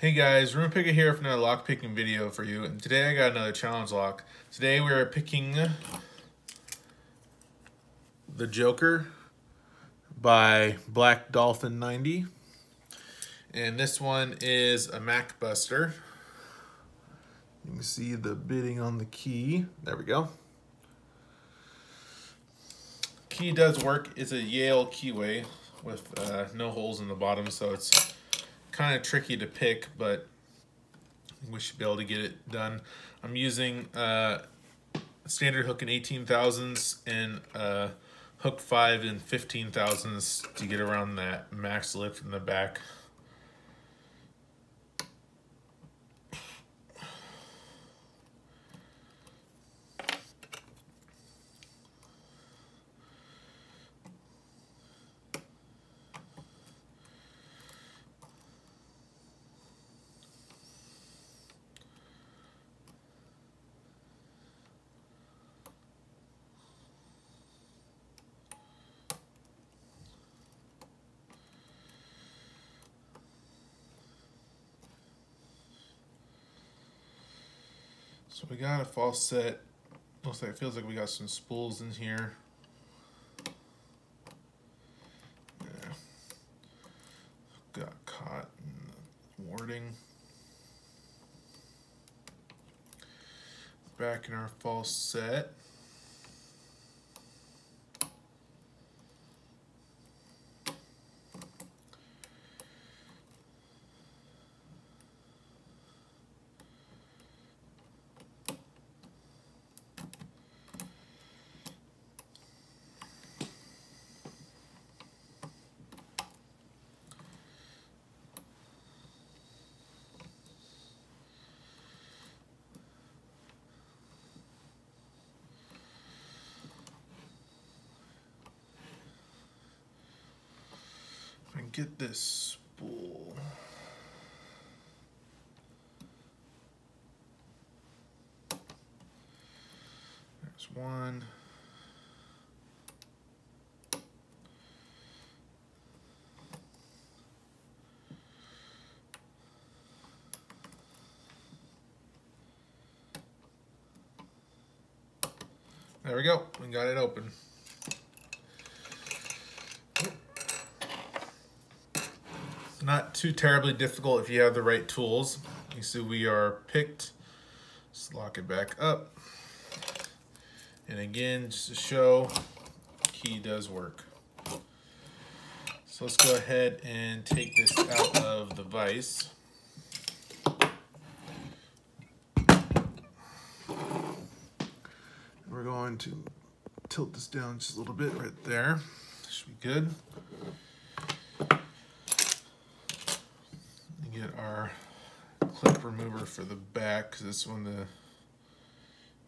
Hey guys, Room Picker here for another lock picking video for you, and today I got another challenge lock. Today we are picking the Joker by Black Dolphin 90, and this one is a Mac Buster. You can see the bidding on the key. There we go. Key does work. It's a Yale keyway with no holes in the bottom, so it's kind of tricky to pick, but we should be able to get it done. I'm using a standard hook in 18,000s and hook 5 in 15,000s to get around that max lift in the back. So we got a false set. Looks like it feels like we got some spools in here. Yeah. Got caught in the warding. Back in our false set. And get this spool. There's one. There we go. We got it open. Not too terribly difficult if you have the right tools. You see we are picked. Just lock it back up. And again, just to show, key does work. So let's go ahead and take this out of the vise. We're going to tilt this down just a little bit right there. Should be good. Get our clip remover for the back, because it's one of the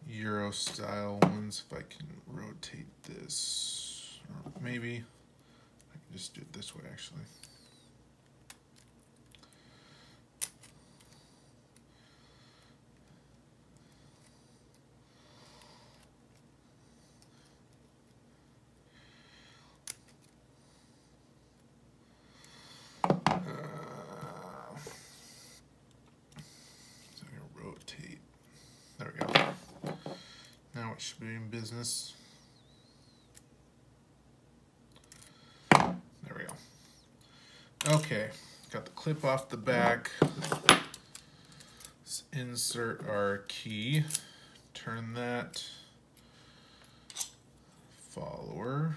Euro style ones. If I can rotate this, or maybe I can just do it this way actually. There we go. Now it should be in business. There we go. Okay, got the clip off the back. Let's insert our key. Turn that follower.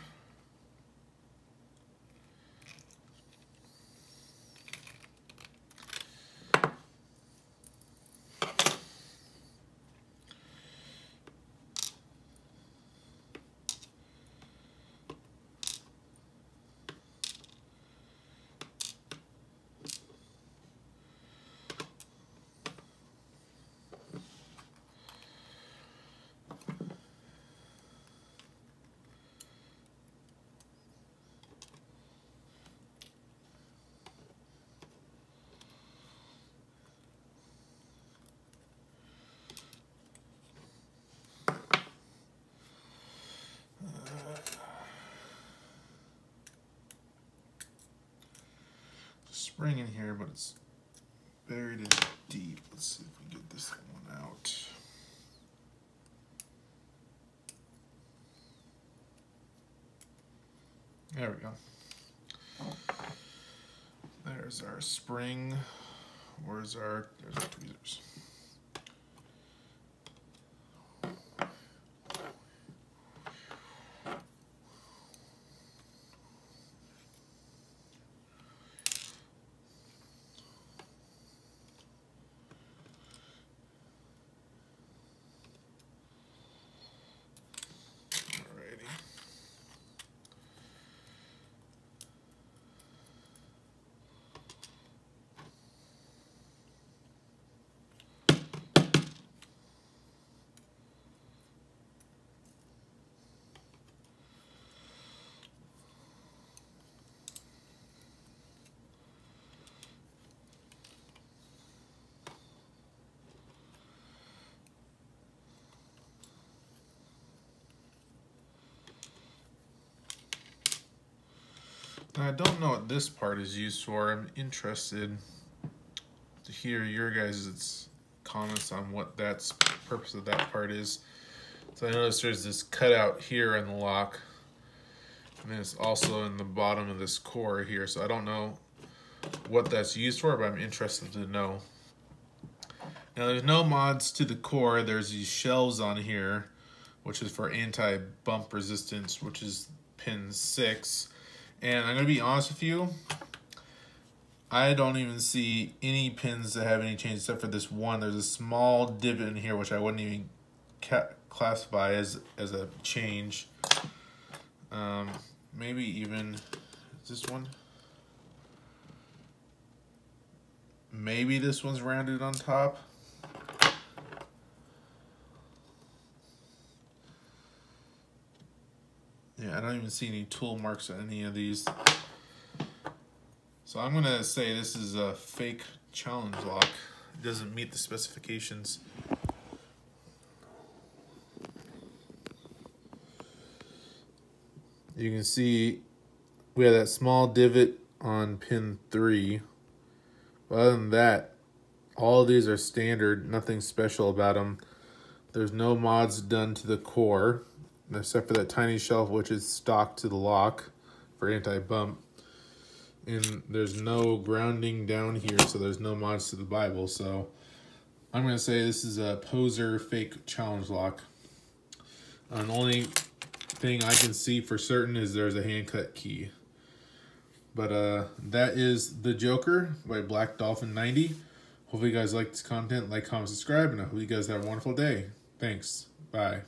Spring in here, but it's buried in deep. Let's see if we get this one out. There we go. There's our spring. There's our tweezers. I don't know what this part is used for. I'm interested to hear your guys' comments on what that's purpose of that part is. So I noticed there's this cutout here in the lock, and then it's also in the bottom of this core here. So I don't know what that's used for, but I'm interested to know. Now there's no mods to the core. There's these shelves on here, which is for anti-bump resistance, which is pin 6. And I'm going to be honest with you, I don't even see any pins that have any change except for this one. There's a small divot in here, which I wouldn't even classify as a change. Maybe even, is this one? Maybe this one's rounded on top. Yeah, I don't even see any tool marks on any of these. So I'm gonna say this is a fake challenge lock. It doesn't meet the specifications. You can see we have that small divot on pin 3. But other than that, all of these are standard, nothing special about them. There's no mods done to the core, except for that tiny shelf, which is stock to the lock for anti-bump. And there's no grounding down here, so there's no mods to the Bible. So I'm going to say this is a poser fake challenge lock. And the only thing I can see for certain is there's a hand-cut key. But that is The Joker by Black Dolphin 90. Hopefully you guys like this content. Like, comment, subscribe, and I hope you guys have a wonderful day. Thanks. Bye.